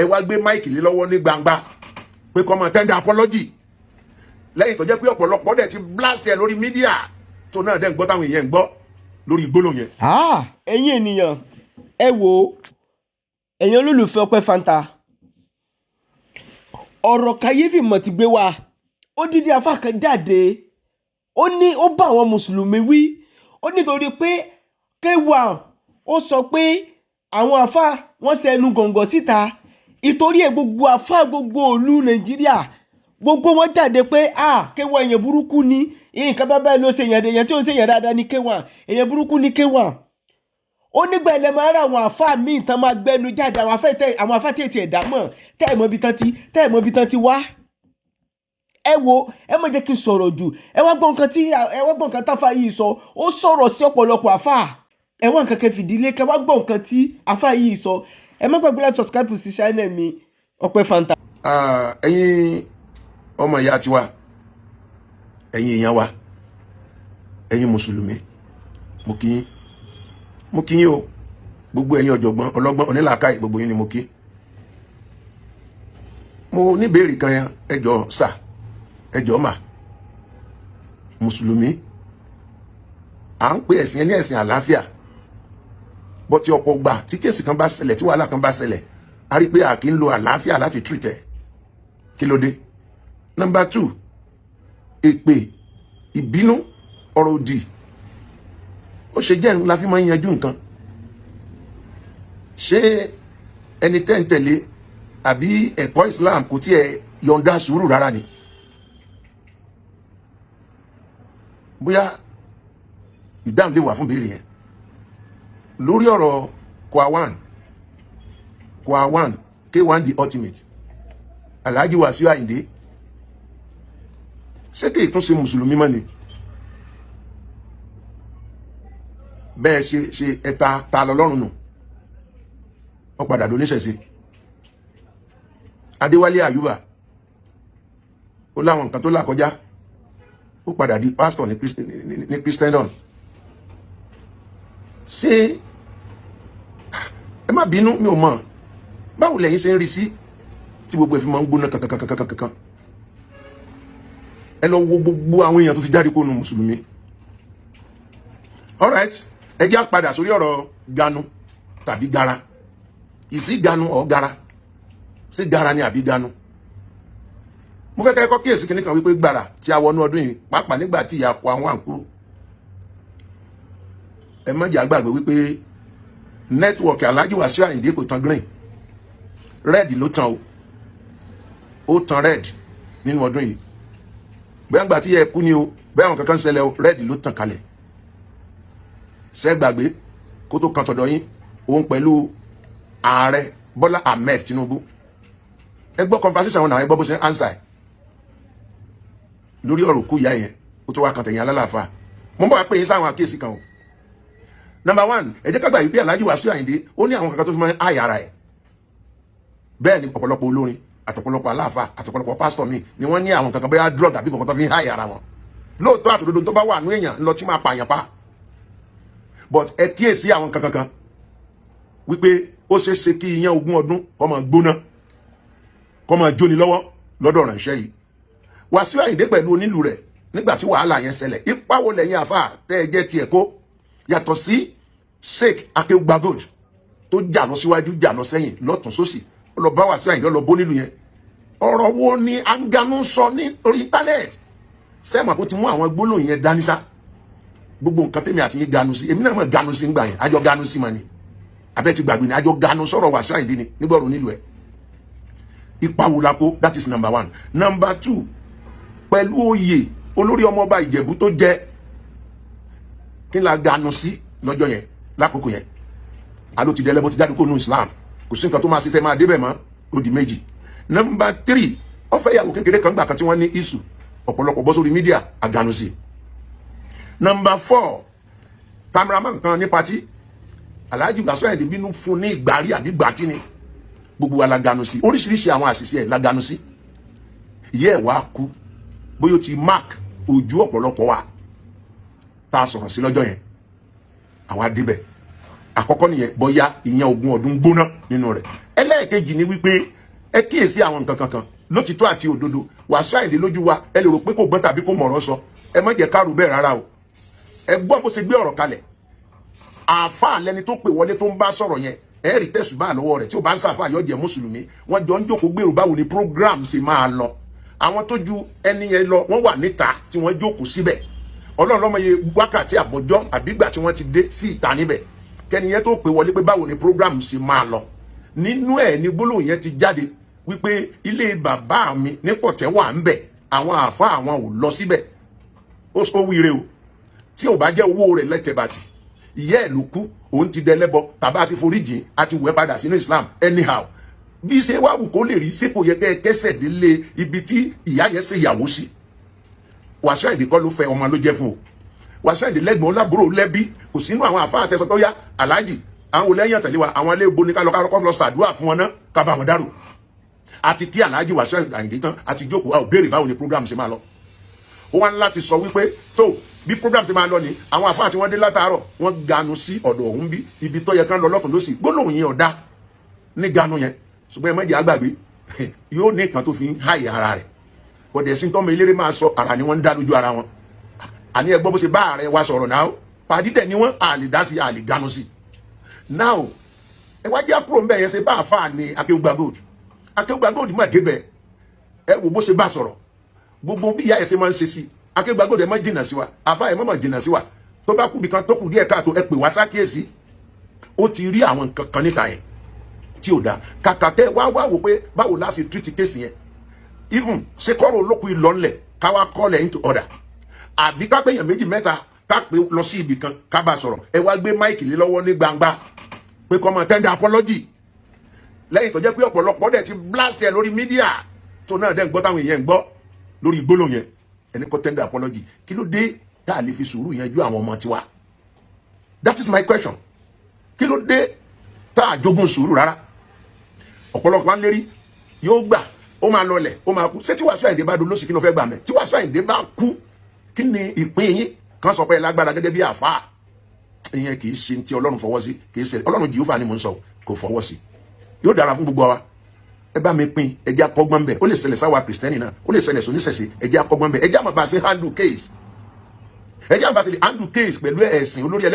ẹ wá gbé máìkì lé lọ́wọ́ ní gbangba pé kó máa tender apology lẹ́yìn tó jẹ́ pé ọ̀pọ̀lọpọ̀ dẹ̀ ti blast ẹ̀ lórí mídíà tó náà dẹ̀ ń gbọ́ táwọn èèyàn ń gbọ́ lórí gbólóhùn yẹn. ẹ̀yin ènìyàn ẹ wo ẹ̀yin olólùfẹ́ Ọpẹ́ Fanta ọ̀rọ̀ kàyéfì mọ̀ ti gbé wa odidi àfáà kan jáde ó ní ó bá àwọn mùsùlùmí wí ó nítorí pé K1 ó sọ pé àwọn àfáà wọ́n ṣẹnu gọ̀ǹgọ̀ síta ìtorí ẹ̀ gbogbo àfáà gbogbo ìlú Nàìjíríà gbogbo wọn jáde pé K1 èèyàn burúkú ni nǹkan bábá ló ṣe èèyàn tí ó ṣe èèyàn dáadáa ní K1 èèyàn burúkú ní K1 ó nígbà ilẹ̀ máa ń ra àwọn àfáà míì tán máa gbẹnu jáde àwọn àfáà tètè ẹ̀dá mọ̀ tẹ́ ẹ̀ mọ̀ ibi tán ti wá ẹ wo ẹ má jẹ́ kí n sọ̀rọ̀ jù ẹ wá gbọ́ nǹkan táfà yìí sọ ó sọ̀rọ̀ sí ọ̀pọ̀lọpọ̀ àfáà ẹ wá nǹkan kẹ́ fìdílé kẹ́ wá gbọ́ nǹkan tí àfáà yìí sọ ẹ má gbàgbé láti subscribe sí channel mi Ọpẹ́ Fanta. ẹ̀yin ọmọ ìyá tiwa ẹ̀yin èèyàn wa ẹ̀yin mùsùlùmí mo kí yín o gbogbo ẹ̀yin ọ̀jọ̀gbọ́n ọlọ́gbọ́n onílàákàyè gbogbo yín ni mo kí. mo ní ìbéèrè kan ẹ jọ̀ọ́ sà ẹ jọ̀ọ́ mà mùsùlùmí à ń pè ẹ̀sìn ẹni ẹ̀sìn àlàáfíà bọ́tí ọ̀pọ̀ gbà tí kéèsì kan bá ṣẹlẹ̀ tí wàhálà kan bá ṣẹlẹ̀ a rí pé a kì í lo àlàáfíà láti treat ẹ̀ kí ló dé. Number 2 èpè ìbínú ọ̀rọ̀ òdì ó ṣe jẹ́ la fi máa ń yanjú nǹkan ṣé ẹni tẹ́ǹtẹ̀lé àbí ẹ̀kọ́ Islam kò tiẹ̀ yọ̀ǹda sùúrù rárá ni bóyá ìdáhùn lè wà fún béèrè yẹn lórí ọ̀rọ̀ K1 the ultimate Alhaji Wasiu Ayinde ṣé kí ìtúnṣe mùsùlùmí mọ́ ni bẹ́ẹ̀ ṣe ẹ̀ta ta lọ́lọ́run nù wọ́n padà dóníṣẹ̀ṣe Adéwálé Àyùbá ó láwọn nǹkan tó là kọjá ó padà di pásítọ̀ ní Christendom ṣé ẹ má bínú mi ò mọ̀ báwo lẹ́yìn ṣe ń rí sí tí gbogbo ẹ̀ fi máa ń gbóná kankan ẹ lọ wo gbogbo àwọn èèyàn tó ti jáde kó nu mùsùlùmí. Alright ẹ jẹ́ padà sórí ọ̀rọ̀ Ganu tàbí Gara ìsí Ganu ọ̀ Gara sí Gara ni àbí Ganu. mo fẹ́ kẹ́kọ̀ọ́ kíyèsí kìnnì kan wípé gbàrà tí a wọnú ọdún yìí pàápàá nígbà tí ìyá kọ àwọn àǹkúrò ẹ má jẹ́ àgbàgbé wípé nẹ́tíwọ̀kì Alhaji Wasiu Ayinde kò tan green red ló tan ó tan red nínú ọdún yìí bẹ́ẹ̀ gbà tí yẹ kú ni o bẹ́ẹ̀ àwọn kankan ṣẹlẹ̀ o red ló tàn kalẹ̀ ṣẹ́ gbàgbé kó tó kan tọ̀dọ̀ yín òun pẹ̀lú ààrẹ Bọ́lá Ahmed Tinubu ẹ gbọ́ conversation àwọn àwọn ẹgbọ́ bó ṣe ń answer lórí ọ̀rọ̀ kú ìyá yẹn ó tó wá kan tẹ̀yìn alálàáfà mo bá wá pè yín sáwọn àkíyèsí kan o. Number 1 ẹ jẹ́ ká gbà wípé Alhaji Wasiu Ayinde ó ní àwọn kankan tó fi máa ń àyà ara ẹ̀ bẹ́ẹ̀ ni ọ̀pọ̀lọpọ̀ olórin àtọ̀pọ̀lọpọ̀ aláàfà àtọ̀pọ̀lọpọ̀ pásítọ̀ mi ni wọ́n ní àwọn kankan bóyá drug àbí kankan tó fi ń háyà ara wọn lóòótọ́ àtòdodo tó bá wà nú èèyàn lọ tí máa pààyàn pa but ẹ kíyèsí àwọn kankan wípé ó ṣeé ṣe kí iyán 20 ọdún kó máa gbóná kó máa jóni lọ́wọ́ lọ́dọ̀ ránṣẹ́ yìí Wasiu Ayinde pẹ̀lú onílù rẹ̀ nígbà tí wàhálà yẹn ṣẹlẹ̀ ipa wo lẹ́yìn àfà tẹ́ ẹ jẹ́ tiẹ̀ kó yàtọ̀ sí Sheikh Akeugba Gold tó jà lọ síwájú jà lọ sẹ́yìn lọ́tún sósì lọ bá Wasiu Ayinde lọ bó nílùú yẹn ọ̀rọ̀ wo ni Ganu sọ ní orí íńtánẹ́ẹ̀tì sẹ́mà kó ti mú àwọn gbólóhùn yẹn dání sá gbogbo nǹkan tèmi àti yín Ganu sí èmi náà mọ̀ Ganu sí ńgbà yẹn àjọ Ganu sí mà ní abẹ́ ti gbàgbé ni àjọ Ganu sọ̀rọ̀ Wasiu Ayinde ni nígbọ̀rọ̀ nílùú ẹ̀ ipa wo la kó that is number 1. Number 2 pẹ̀lú oyè olórí ọmọọba Ìjẹ̀bú tó jẹ kí la Ganu sí lọ́jọ́ yẹn lákòókò yẹn alo ti dẹ́lẹ́bọ̀ ti jáde kó nu Islam kò sí nǹkan tó máa ṣe tẹ́ máa débẹ̀ mọ́ ó di méjì. Number 3 ó fẹ́ yàwó kékeré kan gbà kan tí wọ́n ní isu ọ̀pọ̀lọpọ̀ bọ́ sórí mídíà Ganu sí. Number 4 cameraman kan ní pati Alhaji Wasiu Ayinde bínú fún ní ìgbàrí àbí gbàtí ni gbogbo wa la Ganu sí oríṣiríṣi àwọn àṣìṣe ẹ̀ la Ganu sí ìyẹ́ ẹ̀ wá kú bóyá ó ti mark ojú ọ̀pọ̀lọpọ̀ wa tá a sọ̀rọ̀ sí lọ́jọ́ yẹn àwọn adébẹ̀ àkọ́kọ́ nìyẹn bóyá ìyẹn 20 ọdún gbóná nínú rẹ̀. ẹlẹ́ẹ̀kejì ni wípé ẹ kíyèsí àwọn nǹkan kankan lótìtọ́ àti òdodo. Wasiu Ayinde lójú wa ẹ lè rò pé kò gbọ́n tàbí kò mọ̀rọ̀ sọ, ẹ má jẹ́ ká rò bẹ́ẹ̀ rárá o. ẹ gbọ́ bó ṣe gbé ọ̀rọ̀ kalẹ̀. Àáfàá lẹni tó pè wọlé tó ń bá sọ̀rọ̀ yẹn, ẹ rí tẹ̀sùbá lọ́wọ́ rẹ̀ tí ó bá ń sàfà yóò jẹ́ mùsùlùmí. wọ́n jọ ń jókòó gbèrò báwo ni program ṣe máa lọ. àwọn tó ju ẹni yẹn lọ wọ́n wà níta tí wọ́n jókòó síbẹ̀. Ọlọ́run ló mọ iye wákàtí àbọ̀jọ́ àbígbà tí wọ́n ti dé sí ìta níbẹ̀. Kẹ́ni yẹn tó pè wọlé pé báwo ni program ṣe máa lọ. Nínú ẹ̀ ni gbólóhùn yẹn ti jáde wípé ilé bàbá mi ní Pọ̀tẹ́ wà ń bẹ̀, àwọn àáfàá àwọn ò lọ síbẹ̀. Ó sọ wíire o, tí ò bá jẹ́ owó rẹ̀ lẹ́tẹ̀bàtì, ìyá ẹ̀ ló kú, òun ti dẹlẹ́bọ, tàbá àti foríjìn àti wẹ̀ padà sínú Islam anyhow. Bí ṣe wá wù kó lè rí sípò yẹ kẹ́ ẹ kẹ́sẹ̀ délé ibi tí ìyá yẹn ṣe ìyàwó sí. Wasiu Ayinde kọ́ ló fẹ́, ọmọ ló jẹ́ fún o. Wasiu Ayinde lẹ́gbọ̀n lábúrò lẹ́bí, kò sínú àwọn àfáà àtẹ̀sọ tó yá aláàjì àwọn olẹ́yìn àtẹ̀lé wa, àwọn ilé ibo ní ká lọ ṣàdúrà fún wọn náà ká bá wọn dárò. Àti kí aláàjì Wasiu Ayinde tán àti jókòó àwọn béèrè báwo ni program ṣe máa lọ. Ó wá láti sọ wípé tó bí program ṣe máa lọ ni àwọn àfáà tí wọ́n dé látàárọ̀ wọ́n ganu sí ọ̀dọ̀ òun bí ibi tó yẹ kán lọ lọ́kùn lósì. Gbólóhùn yẹn ọ̀dá ní ganu yẹn, ṣùgbọ́n ẹ má jẹ́ àgbàgbé yóò ní nǹkan tó fi ń háyè ara rẹ̀. Bọ̀dẹ̀ sí tọ́mọ eléré máa sọ ara ni wọ́n ń dá lójú ara wọn. Àní ẹ gbọ́ bó ṣe bá ààrẹ wa sọ̀rọ̀ náà, pàdídẹ̀ ni wọ́n àlè dá sí àlè ganu sí. Now ẹ wá jẹ́ àpúrò mbẹ́ yẹn ṣe bá àfáà ní Akeugba Gold. Akeugba Gold má débẹ̀, ẹ wò bó ṣe bá sọ̀rọ̀, gbogbo bí ìyá ẹ̀ ṣe máa ń ṣe sí. Akeugba Gold ẹ má jìnnà sí wa, àfáà ẹ má jìnnà sí wa, tó bá kú bìkan tó kù díẹ̀ káàtó ẹ pè wá sákíyèsí. Ó ti rí àwọn nǹkan kan níta yẹn tí ò dáa. Kàkà tẹ wá wò pé báwo la ṣe treat case yẹn, even ṣe kọ́rọ̀ olókùn ìlọ́nlẹ̀ ká wá call into order, àbí ká pé èèyàn méjì mẹ́ta ká pé lọ sí ibì kan ká bá sọ̀rọ̀, ẹ wá gbé máìkì lé lọ́wọ́ ní gbangba pé kó máa tender apology lẹ́yìn tó jẹ́ pé ọ̀pọ̀lọpọ̀ dẹ̀ ti blast ẹ̀ lórí mídíà tó náà dẹ̀ ń gbọ́ táwọn èèyàn ń gbọ́ lórí gbólóhùn yẹn, ẹni kó tender apology. Kí ló dé tá a lè fi sùúrù yẹn ju àwọn ọmọ tiwa? That is my question. Kí ló dé tá a jogún sùúrù rárá? Ọ̀pọ̀lọpọ̀ wa ń lérí yóò gbà, ó máa lọlẹ̀, ó máa kú. Ṣé tí Wasiu Ayinde bá dolóṣì kí ló fẹ́ gbà mẹ́? Tí Wasiu Ayinde bá kú, kí ni ìpín yín? Kan sọ pé lágbára gẹ́gẹ́ bí àfáà. Ìyẹn kì í ṣe tí Ọlọ́run fọwọ́ sí, kì í ṣe Ọlọ́run Jèhófà ni mò ń sọ, kò fọwọ́ sí. Yóò dára fún gbogbo wa. Ẹ bá mi pín, ẹ jẹ́ akọ́gbọ́n bẹ̀. Ó lè ṣẹlẹ̀ sáwà Kristẹni náà, ó lè ṣẹlẹ̀ sóníṣẹ̀ṣe, ẹ jẹ́ akọ́gbọ́n bẹ̀. Ẹ jẹ́ àmọ̀ bá ṣe handle case. Ẹ jẹ́ àmọ̀ bá ṣe handle case pẹ̀lú ẹ̀sìn olórí